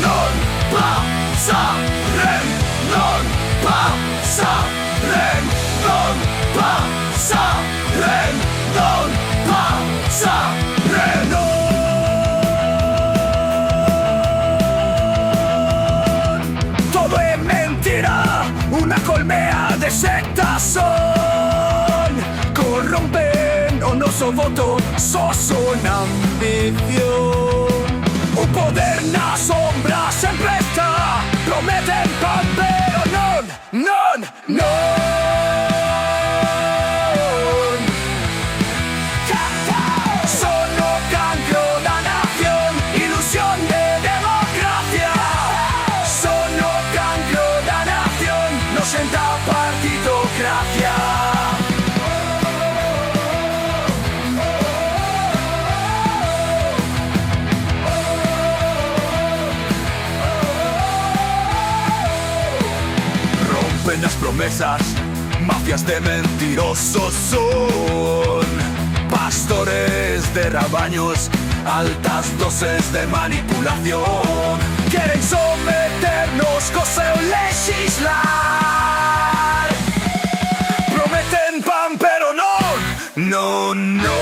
non passarem, non passarem, non passarem, non passarem, non. Todo es mentira, una colmea de sectas son. Corrompen o noso voto, só son ambición. Un poder na sombra sempre está. Prometen pan pero non, non, non. Son o cancro da nación, ilusión de democracia. Son o cancro da nación, no senta partidocracia. Rompen las promesas, mafias de mentirosos son. Pastores de rebaños, altas dosis de manipulación. Quieren someternos, coseo legislar. Prometen pan pero no, no, no.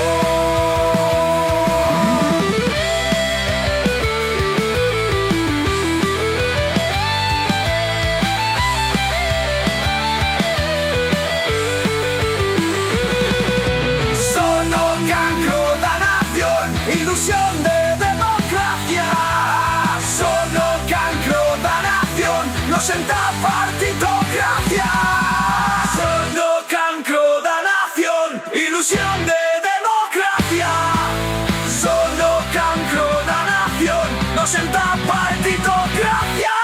Ilusión de democracia. Son o cancro da nación, no senta partidocracia. Son o cancro da nación, ilusión de democracia. Son o cancro da nación, no senta partidocracia.